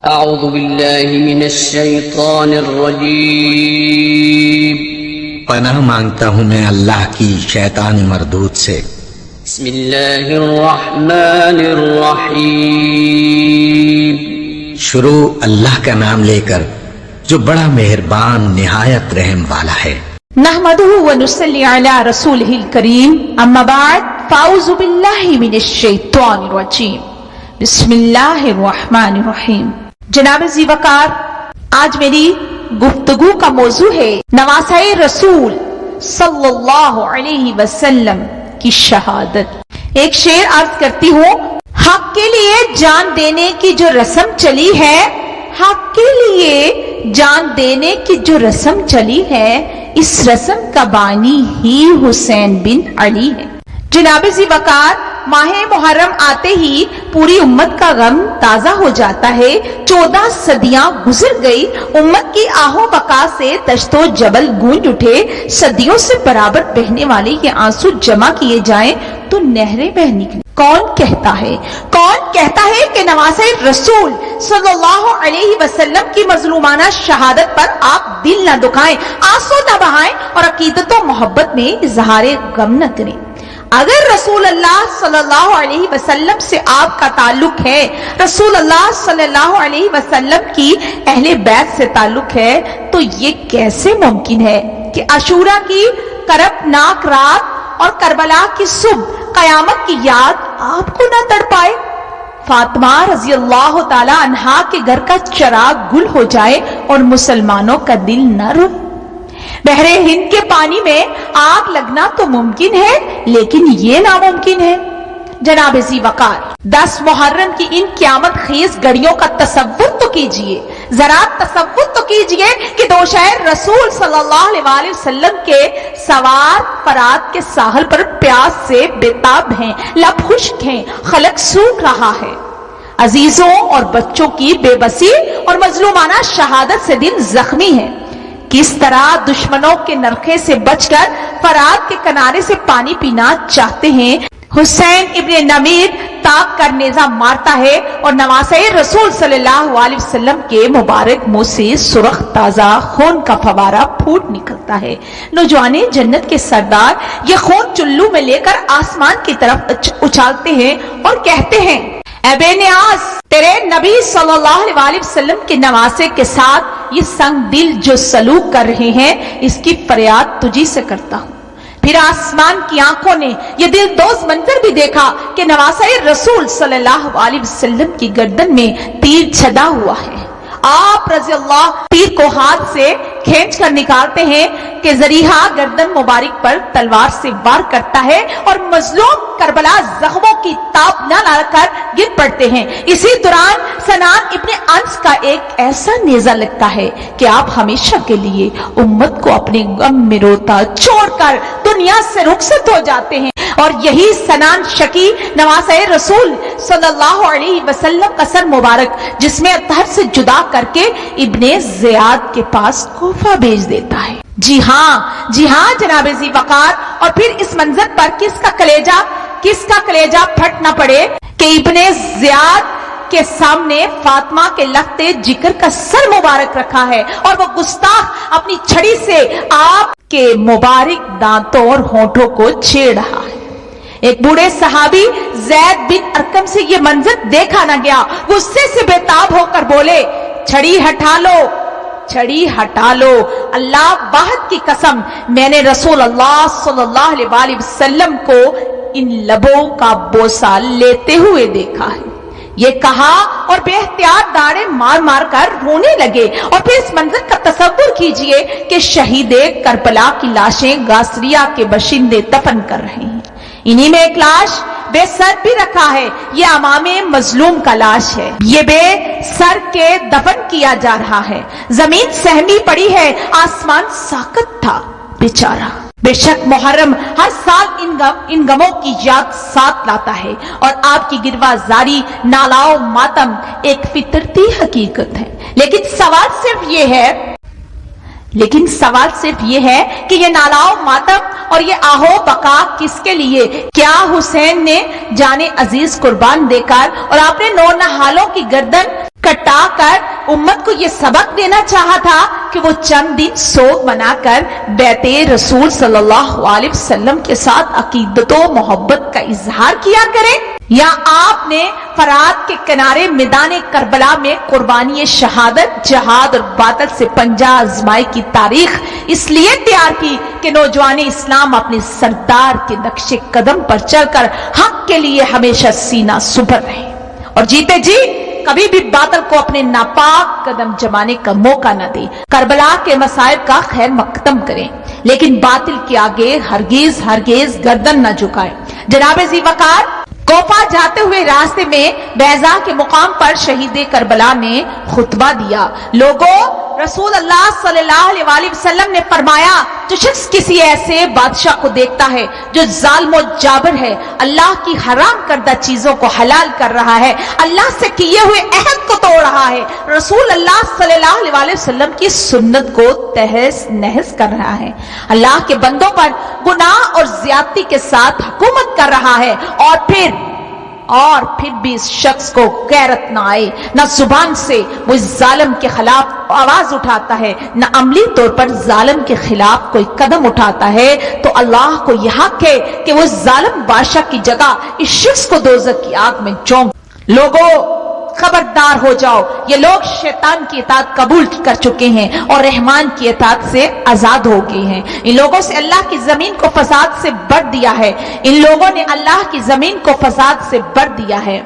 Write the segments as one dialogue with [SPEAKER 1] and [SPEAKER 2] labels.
[SPEAKER 1] اعوذ باللہ من الشیطان الرجیم
[SPEAKER 2] پناہ مانگتا ہوں میں اللہ کی شیطان مردود سے۔
[SPEAKER 1] بسم اللہ الرحمن الرحیم
[SPEAKER 2] شروع اللہ کا نام لے کر جو بڑا مہربان نہایت رحم والا ہے۔
[SPEAKER 3] نحمده ونصلي على رسوله الكريم اما بعد فاعوذ باللہ من الشیطان الرجیم بسم اللہ الرحمن الرحیم۔ جناب ذی وقار، آج میری گفتگو کا موضوع ہے نواسۂ رسول صلی اللہ علیہ وسلم کی شہادت۔ ایک شعر عرض کرتی ہوں، حق کے لیے جان دینے کی جو رسم چلی ہے، حق کے لیے جان دینے کی جو رسم چلی ہے، اس رسم کا بانی ہی حسین بن علی ہے۔ جناب ذی وقار، ماہ محرم آتے ہی پوری امت کا غم تازہ ہو جاتا ہے۔ 14 صدیاں گزر گئی، امت کی آہو بقا سے دشت و جبل گونج اٹھے۔ صدیوں سے برابر بہنے والے یہ آنسو جمع کیے جائیں تو نہریں بہ نکلیں۔ کون کہتا ہے کہ نواسۂ رسول صلی اللہ علیہ وسلم کی مظلومانہ شہادت پر آپ دل نہ دکھائیں، آنسو نہ بہائیں اور عقیدت و محبت میں اظہار غم نہ کریں؟ اگر رسول اللہ صلی اللہ علیہ وسلم سے آپ کا تعلق ہے، رسول اللہ صلی اللہ علیہ وسلم کی اہل بیت سے تعلق ہے، تو یہ کیسے ممکن ہے کہ عاشورہ کی کربناک رات اور کربلا کی صبح قیامت کی یاد آپ کو نہ تڑپائے؟ فاطمہ رضی اللہ تعالی عنہا کے گھر کا چراغ گل ہو جائے اور مسلمانوں کا دل نہ روئے؟ بحر ہند کے پانی میں آگ لگنا تو ممکن ہے، لیکن یہ ناممکن ہے۔ جناب ذی وقار، 10 محرم کی ان قیامت خیز گھڑیوں کا تصور تو کیجئے، ذرا تصور تو کیجئے کہ دو شہر رسول صلی اللہ علیہ وسلم کے سوار فرات کے ساحل پر پیاس سے بےتاب ہیں، لب خشک ہیں، خلق سوکھ رہا ہے۔ عزیزوں اور بچوں کی بے بسی اور مظلومانہ شہادت سے دل زخمی ہے۔ کس طرح دشمنوں کے نرخے سے بچ کر فرات کے کنارے سے پانی پینا چاہتے ہیں۔ حسین ابن نمیر تاک کر نیزہ مارتا ہے اور نواسۂ رسول صلی اللہ علیہ وسلم کے مبارک منہ سے سرخ تازہ خون کا فوارہ پھوٹ نکلتا ہے۔ نوجوان جنت کے سردار یہ خون چلو میں لے کر آسمان کی طرف اچھالتے ہیں اور کہتے ہیں، اے بے نیاز، تیرے نبی صلی اللہ علیہ وسلم کے نواسے کے ساتھ یہ سنگ دل جو سلوک کر رہے ہیں، اس کی فریاد تجھی سے کرتا ہوں۔ پھر آسمان کی آنکھوں نے یہ دل دوز منظر بھی دیکھا کہ نواسۂ رسول صلی اللہ علیہ وسلم کی گردن میں تیر چھدا ہوا ہے۔ آپ رضی اللہ تیر کو ہاتھ سے کھینچ کر نکالتے ہیں کہ ذریحہ گردن مبارک پر تلوار سے وار کرتا ہے اور مظلوم کربلا زخموں کی تاب نہ لا کر گر پڑتے ہیں۔ اسی دوران سنان ابن انس کا ایک ایسا نیزہ لگتا ہے کہ آپ ہمیشہ کے لیے امت کو اپنے غم میں روتا چھوڑ کر دنیا سے رخصت ہو جاتے ہیں، اور یہی سنان شکی نواسۂ رسول صلی اللہ علیہ وسلم کا سر مبارک جس میں اطہر سے جدا کر کے ابن زیاد کے پاس کوفہ بھیج دیتا ہے۔ جی ہاں جناب ذی وقار، اور پھر اس منظر پر کس کا کلیجہ پھٹ نہ پڑے کہ ابن زیاد کے سامنے فاطمہ کے لختے جگر کا سر مبارک رکھا ہے اور وہ گستاخ اپنی چھڑی سے آپ کے مبارک دانتوں اور ہونٹوں کو چھیڑ رہا ہے۔ ایک بوڑھے صحابی زید بن ارقم سے یہ منظر دیکھا نہ گیا، غصے سے بےتاب ہو کر بولے، چھڑی ہٹا لو، اللہ واحد کی قسم، میں نے رسول اللہ صلی اللہ علیہ وسلم کو ان لبوں کا بوسہ لیتے ہوئے دیکھا ہے۔ یہ کہا اور بے احتیاط داڑے مار مار کر رونے لگے۔ اور پھر اس منظر کا تصور کیجئے کہ شہید کربلا کی لاشیں غاسریہ کے باشندے دفن کر رہے ہیں، انہی میں ایک لاش بے سر بھی رکھا ہے، یہ امام مظلوم کا لاش ہے، یہ بے سر کے دفن کیا جا رہا ہے۔ زمین سہمی پڑی ہے، آسمان ساکت تھا، بیچارہ۔ بے شک محرم ہر سال ان غموں کی یاد ساتھ لاتا ہے، اور آپ کی گروا زاری، نالاؤ ماتم ایک فطرتی حقیقت ہے۔ لیکن سوال صرف یہ ہے کہ یہ نالاؤ ماتم اور یہ آہو بقا کس کے لیے؟ کیا حسین نے جان عزیز قربان دے کر اور آپ نے نو نہالوں کی گردن कटा कर उम्मत को ये सबक देना चाहा था कि वो चंद दिन सोग मनाकर बैते रसूल सल्लल्लाहु अलैहि वसल्लम के साथ अकीदत व मोहब्बत का इजहार किया करें? या आपने फरात के किनारे मैदान करबला में कुर्बानी शहादत, जहाद और बातिल से पंजा आजमाई की तारीख इसलिए तैयार की कि नौजवान इस्लाम अपने सरदार के नक्शे कदम पर चलकर हक के लिए हमेशा सीना सुपर रहे और जीते जी कभी भी बातिल को अपने नापाक कदम जमाने का मौका न दे। करबला के मसाइब का खैर मकदम करें, लेकिन बातिल के आगे हरगिज हरगिज गर्दन न झुकाएं। जनाब जी वकार कोफा जाते हुए रास्ते में बैजा के मुकाम पर शहीद करबला ने खुतबा दिया। लोगों, रसूल अल्लाह सल्लल्लाहु अलैहि वसल्लम ने फरमाया, जो शख्स किसी ऐसे बादशाह को देखता है जो जालिम और जाबिर है, अल्लाह की हराम करदा चीजों को हलाल कर रहा है, अल्लाह से किए हुए अहद को तोड़ रहा है, रसूल अल्लाह सल्लल्लाहु अलैहि वसल्लम की सुन्नत को तहस नहस कर रहा है, अल्लाह के बंदों पर गुनाह और ज्यादती के साथ हुकूमत कर रहा है और फिर भी इस शख्स को गैरत ना आए, न जुबान से वो इस जालिम के खिलाफ आवाज उठाता है, न अमली तौर पर जालिम के खिलाफ कोई कदम उठाता है, तो अल्लाह को यह हक है कि वो जालिम बादशाह की जगह इस शख्स को दोज़ख की आग में झोंक। लोगों, खबरदार हो जाओ, ये लोग शैतान की इताअत कबूल कर चुके हैं और रहमान की इताअत से आजाद हो गए हैं। इन लोगों से अल्लाह की जमीन को फसाद से भर दिया है, इन लोगों ने अल्लाह की जमीन को फसाद से भर दिया है,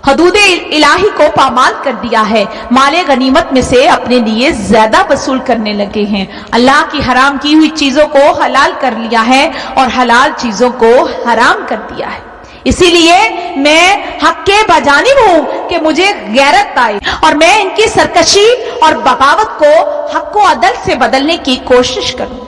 [SPEAKER 3] हदूद इलाही को पामाल कर दिया है, माले गनीमत में से अपने लिए ज्यादा वसूल करने लगे हैं, अल्लाह की हराम की हुई चीजों को हलाल कर लिया है और हलाल चीजों को हराम कर दिया है। इसीलिए मैं हक के बजानिब हूं कि मुझे गैरत आए और मैं इनकी सरकशी और बगावत को हक व अदल से बदलने की कोशिश करूं।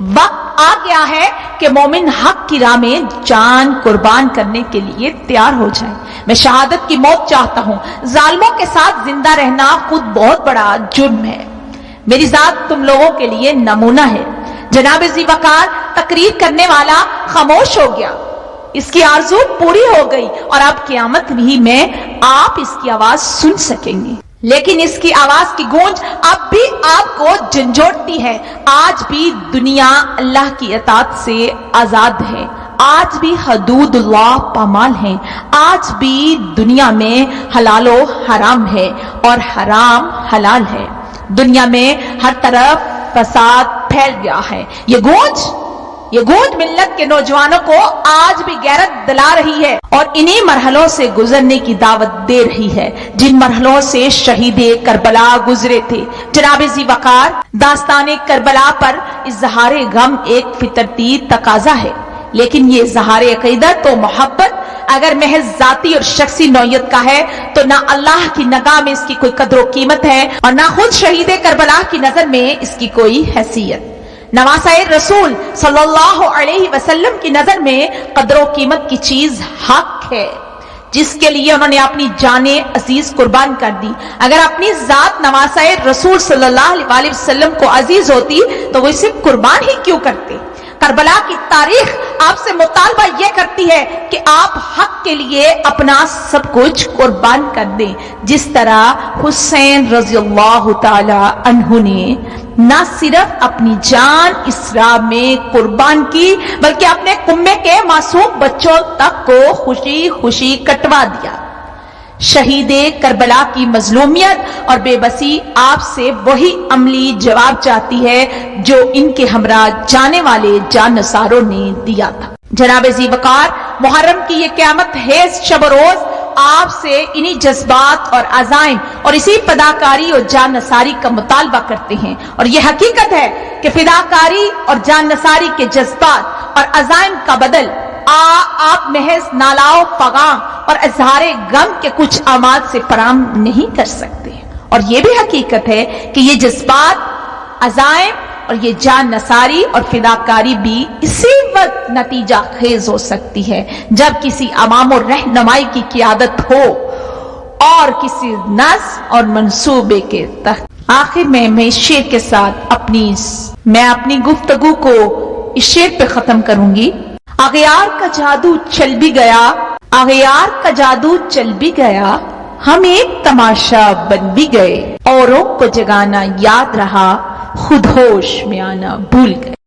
[SPEAKER 3] वक्त आ गया है कि मोमिन हक की राह में जान कुर्बान करने के लिए तैयार हो जाए। मैं शहादत की मौत चाहता हूं। जालिमों के साथ जिंदा रहना खुद बहुत बड़ा जुर्म है। मेरी जात तुम लोगों के लिए नमूना है। जनाब जी वकार तकरीर करने वाला खामोश हो गया, इसकी आरज़ू पूरी हो गई और अब क़यामत भी में आप इसकी आवाज सुन सकेंगे, लेकिन इसकी आवाज की गूंज अब भी आपको झंझोड़ती है। आज भी दुनिया अल्लाह की इताअत से आजाद है, आज भी हदूदुल्लाह पामाल है, आज भी दुनिया में हलालो हराम है और हराम हलाल है। दुनिया में हर तरफ फसाद फैल गया है। ये गूंज मिल्लत के नौजवानों को आज भी गैरत दिला रही है और इन्हीं मरहलों से गुजरने की दावत दे रही है जिन मरहलों से शहीदे करबला गुजरे थे। जनाब जी वकार, दास्ताने करबला पर इजहारे गम एक फितरती तकाजा है, लेकिन ये इजहारे अकीदत तो मोहब्बत अगर महज जाती और शख्सी नौयत का है तो ना अल्लाह की निगाह में इसकी कोई कदर कीमत है और ना खुद शहीदे करबला की नजर में इसकी कोई हैसियत। नवासाए रसूल सल्लल्लाहु अलैहि वसल्लम की नजर में कदर कीमत की चीज हक है, जिसके लिए उन्होंने अपनी जाने अजीज कुर्बान कर दी। अगर अपनी जात नवासाए रसूल सल्लल्लाहु अलैहि वसल्लम को अजीज होती तो वो इसे कुर्बान ही क्यों करते। करबला की तारीख आपसे मुतालबा यह करती है कि आप हक के लिए अपना सब कुछ कुर्बान कर दें, जिस तरह हुसैन रज़ियल्लाहु ताला अन्हु ने न सिर्फ अपनी जान इस राह में कुर्बान की बल्कि अपने कुम्मे के मासूम बच्चों तक को खुशी खुशी कटवा दिया। शहीदे करबला की मजलूमियत और बेबसी आपसे वही अमली जवाब चाहती है जो इनके हमरा जाने वाले जानसारों ने दिया था। जनाब जी वकार, मुहर्रम की ये क़यामत हेज शब रोज आपसे इन्हीं जज्बात और अज़ाइम और इसी फदाकारी और जान नसारी का मुतालबा करते हैं और यह हकीकत है कि फिदाकारी और जान नसारी के जज्बात और अज़ाइम का बदल आप महज नालाओ फगा और इजहारे गम के कुछ आमाद से फराम नहीं कर सकते। और यह भी हकीकत है कि ये जज्बात, अज़ाइम और ये जान नसारी और फिदाकारी भी इसी वक्त नतीजा खेज हो सकती है जब किसी अमाम और रहनुमाई की क़ियादत हो और किसी नस और मंसूबे के तहत। आखिर में मैं इस शेर के साथ अपनी गुफ्तगू को इस शेर पे खत्म करूंगी। अगयार का जादू चल भी गया, अगयार का जादू चल भी गया, ہم ایک تماشا بن بھی گئے، اوروں کو جگانا یاد رہا، خود ہوش میں آنا بھول گئے۔